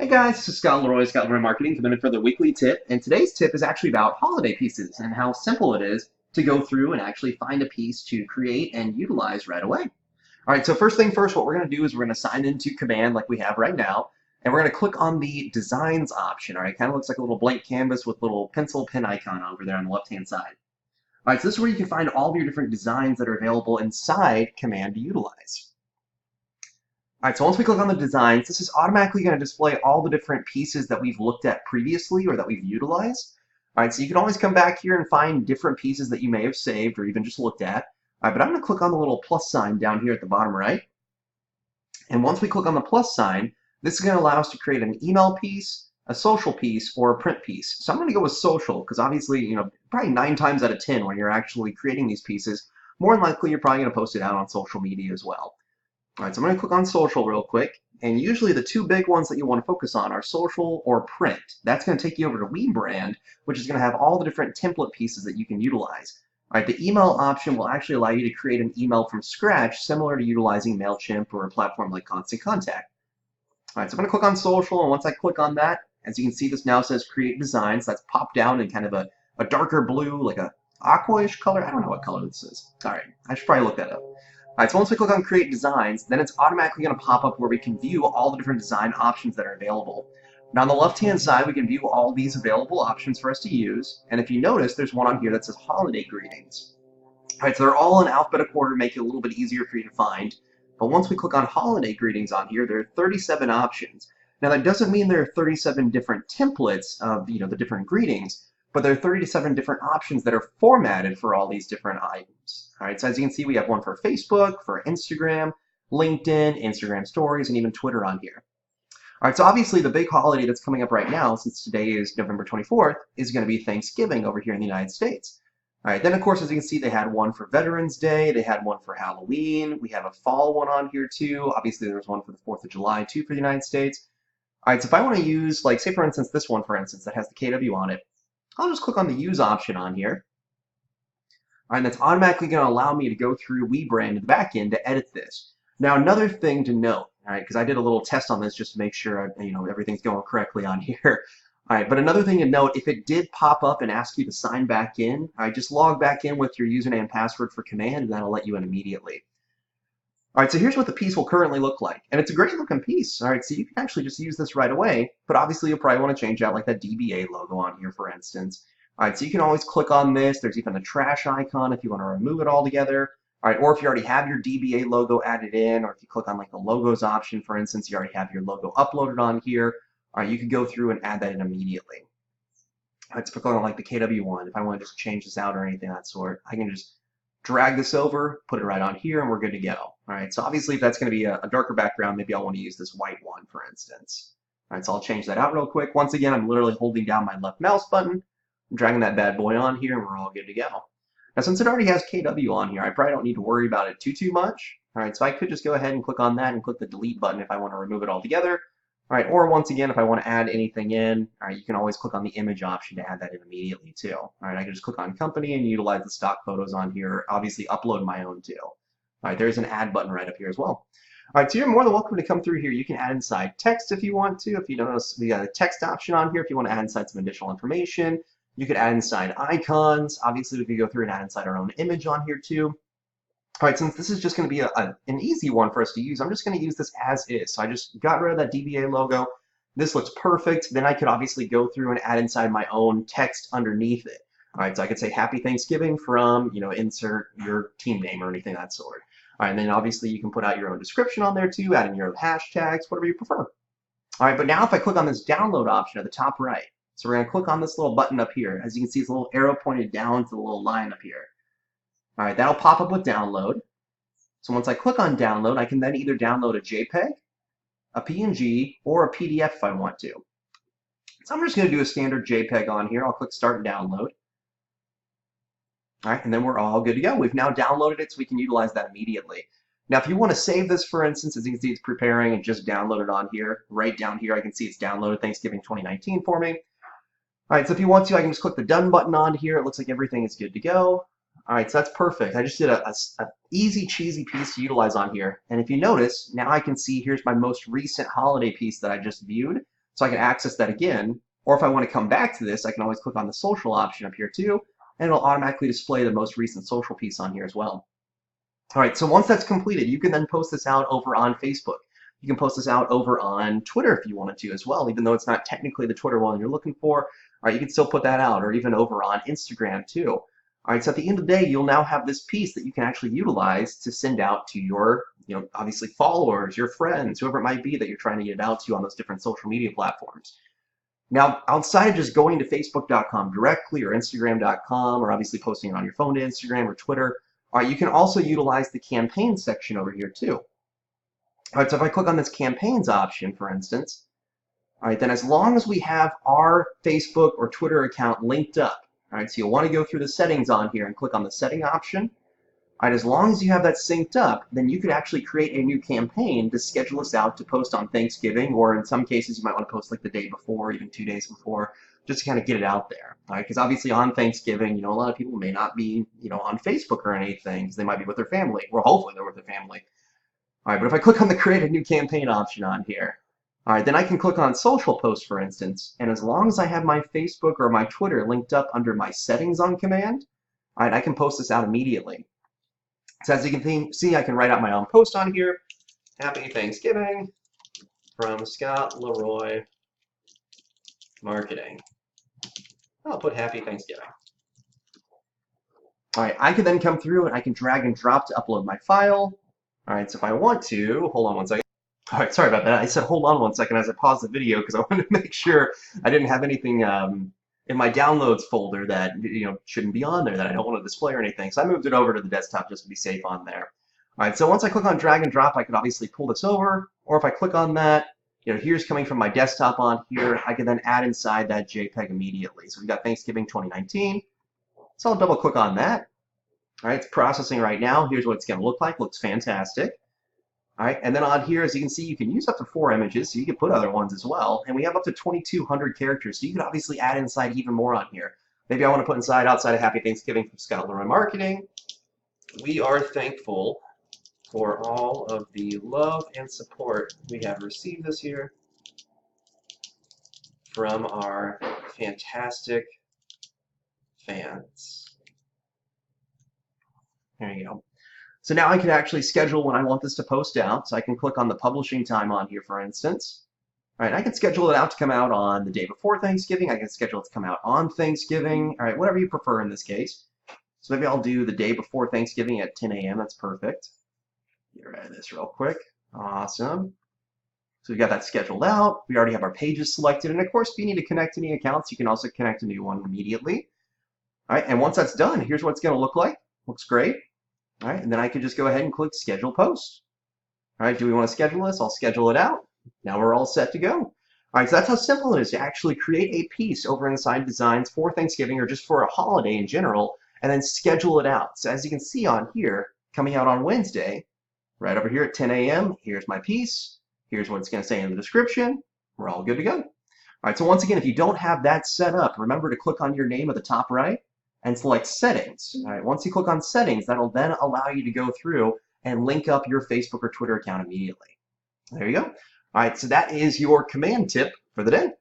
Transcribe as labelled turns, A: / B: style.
A: Hey guys, this is Scott Leroy, Scott Leroy Marketing, coming in for the weekly tip. And today's tip is actually about holiday pieces and how simple it is to go through and actually find a piece to create and utilize right away. All right, so first thing first, what we're going to do is we're going to sign into Command like we have right now, and we're going to click on the Designs option. All right, kind of looks like a little blank canvas with a little pencil pen icon over there on the left-hand side. All right, so this is where you can find all of your different designs that are available inside Command to utilize. All right, so once we click on the designs, this is automatically going to display all the different pieces that we've looked at previously or that we've utilized. All right, so you can always come back here and find different pieces that you may have saved or even just looked at. All right, but I'm going to click on the little plus sign down here at the bottom right. And once we click on the plus sign, this is going to allow us to create an email piece, a social piece, or a print piece. So I'm going to go with social because obviously, probably 9 times out of 10 when you're actually creating these pieces, more than likely you're probably going to post it out on social media as well. All right, so I'm going to click on social real quick, and usually the two big ones that you want to focus on are social or print. That's going to take you over to WeBrand, which is going to have all the different template pieces that you can utilize. All right, the email option will actually allow you to create an email from scratch, similar to utilizing MailChimp or a platform like Constant Contact. All right, so I'm going to click on social, and once I click on that, as you can see, this now says Create Designs. That's popped down in kind of a darker blue, like a aqua-ish color. I don't know what color this is. All right, I should probably look that up. All right, so once we click on Create Designs, then it's automatically going to pop up where we can view all the different design options that are available. Now on the left-hand side, we can view all these available options for us to use. And if you notice, there's one on here that says Holiday Greetings. All right, so they're all in alphabetical order, make it a little bit easier for you to find. But once we click on Holiday Greetings on here, there are 37 options. Now that doesn't mean there are 37 different templates of the different greetings, but there are 37 different options that are formatted for all these different items. All right, so as you can see, we have one for Facebook, for Instagram, LinkedIn, Instagram Stories, and even Twitter on here. All right, so obviously the big holiday that's coming up right now, since today is November 24th, is going to be Thanksgiving over here in the United States. All right, then of course, as you can see, they had one for Veterans Day, they had one for Halloween, we have a fall one on here too. Obviously, there's one for the 4th of July too for the United States. All right, so if I want to use, like, say for instance, this one, for instance, that has the KW on it, I'll just click on the Use option on here. All right, that's automatically going to allow me to go through WeBrand in the back end to edit this. Now, another thing to note, all right, because I did a little test on this just to make sure everything's going correctly on here. All right, but another thing to note, if it did pop up and ask you to sign back in, all right, just log back in with your username and password for Command, and that'll let you in immediately. All right, so here's what the piece will currently look like. And it's a great looking piece. All right, so you can actually just use this right away, but obviously you'll probably want to change out like that DBA logo on here, for instance. All right, so you can always click on this. There's even a trash icon if you want to remove it altogether. All right, or if you already have your DBA logo added in, or if you click on like the logos option, for instance, you already have your logo uploaded on here. All right, you could go through and add that in immediately. All right, so click on like the KW one. If I want to just change this out or anything of that sort, I can just drag this over, put it right on here, and we're good to go. All right, so obviously if that's going to be a darker background, maybe I'll want to use this white one, for instance. All right, so I'll change that out real quick. Once again, I'm literally holding down my left mouse button, I'm dragging that bad boy on here, and we're all good to go. Now, since it already has KW on here, I probably don't need to worry about it too much. All right, so I could just go ahead and click on that and click the delete button if I want to remove it altogether. All right, or once again, if I want to add anything in, all right, you can always click on the image option to add that in immediately too. All right, I can just click on company and utilize the stock photos on here, obviously upload my own too. All right, there's an add button right up here as well. All right, so you're more than welcome to come through here. You can add inside text if you want to. If you don't notice, we got a text option on here if you want to add inside some additional information. You could add inside icons. Obviously, we could go through and add inside our own image on here too. All right, since this is just going to be an easy one for us to use, I'm just going to use this as is. So I just got rid of that DBA logo. This looks perfect. Then I could obviously go through and add inside my own text underneath it. All right, so I could say Happy Thanksgiving from, insert your team name or anything of that sort. All right, and then obviously you can put out your own description on there too, add in your own hashtags, whatever you prefer. All right, but now if I click on this download option at the top right, so we're going to click on this little button up here. As you can see, it's a little arrow pointed down to the little line up here. All right, that'll pop up with download. So once I click on download, I can then either download a JPEG, a PNG, or a PDF if I want to. So I'm just going to do a standard JPEG on here. I'll click Start and Download. All right, and then we're all good to go. We've now downloaded it, so we can utilize that immediately. Now, if you want to save this, for instance, as you can see, it's preparing and just download it on here. Right down here, I can see it's downloaded Thanksgiving 2019 for me. All right, so if you want to, I can just click the Done button on here. It looks like everything is good to go. All right, so that's perfect. I just did a easy, cheesy piece to utilize on here. And if you notice, now I can see here's my most recent holiday piece that I just viewed. so I can access that again. Or if I want to come back to this, I can always click on the social option up here too, and it'll automatically display the most recent social piece on here as well. All right, so once that's completed, you can then post this out over on Facebook. You can post this out over on Twitter if you wanted to as well, even though it's not technically the Twitter one you're looking for. All right, you can still put that out, or even over on Instagram too. All right, so at the end of the day, you'll now have this piece that you can actually utilize to send out to your, obviously followers, your friends, whoever it might be that you're trying to get it out to on those different social media platforms. Now, outside of just going to Facebook.com directly or Instagram.com, or obviously posting it on your phone to Instagram or Twitter, all right, you can also utilize the campaign section over here too. All right, so if I click on this campaigns option, for instance, all right, then as long as we have our Facebook or Twitter account linked up, all right, so you'll want to go through the settings on here and click on the setting option. All right, as long as you have that synced up, then you could actually create a new campaign to schedule this out to post on Thanksgiving, or in some cases you might want to post like the day before, even 2 days before, just to kind of get it out there. All right, because obviously on Thanksgiving, a lot of people may not be, on Facebook or anything, because they might be with their family, or hopefully they're with their family. All right, but if I click on the create a new campaign option on here, all right, then I can click on social post, for instance, and as long as I have my Facebook or my Twitter linked up under my settings on command, all right, I can post this out immediately. So as you can see, I can write out my own post on here. Happy Thanksgiving from Scott Leroy Marketing. I'll put Happy Thanksgiving. All right, I can then come through and I can drag and drop to upload my file. All right, so if I want to, hold on one second. All right, sorry about that. I said hold on one second as I paused the video because I wanted to make sure I didn't have anything in my downloads folder that shouldn't be on there that I don't want to display or anything. So I moved it over to the desktop just to be safe on there. All right, so once I click on drag and drop, I can obviously pull this over, or if I click on that, here's coming from my desktop on here, I can then add inside that JPEG immediately. So we've got Thanksgiving 2019. So I'll double click on that. All right, it's processing right now. Here's what it's going to look like. Looks fantastic. All right, and then on here, as you can see, you can use up to 4 images, so you can put other ones as well. And we have up to 2,200 characters, so you can obviously add inside even more on here. Maybe I want to put inside outside of Happy Thanksgiving from Scott Leroy Marketing. We are thankful for all of the love and support we have received this year from our fantastic fans. There you go. So now I can actually schedule when I want this to post out. So I can click on the publishing time on here, for instance. All right, I can schedule it out to come out on the day before Thanksgiving. I can schedule it to come out on Thanksgiving. All right, whatever you prefer in this case. So maybe I'll do the day before Thanksgiving at 10 a.m. That's perfect. Get rid of this real quick. Awesome. So we got that scheduled out. We already have our pages selected. And of course, if you need to connect any accounts, you can also connect a new one immediately. All right, and once that's done, here's what it's going to look like. Looks great. All right, and then I can just go ahead and click Schedule Post. All right, do we want to schedule this? I'll schedule it out. Now we're all set to go. All right, so that's how simple it is to actually create a piece over inside Designs for Thanksgiving or just for a holiday in general, and then schedule it out. So as you can see on here, coming out on Wednesday, right over here at 10 a.m., here's my piece. Here's what it's going to say in the description. We're all good to go. All right, so once again, if you don't have that set up, remember to click on your name at the top right and select Settings. All right, once you click on Settings, that'll then allow you to go through and link up your Facebook or Twitter account immediately. There you go. All right, so that is your command tip for the day.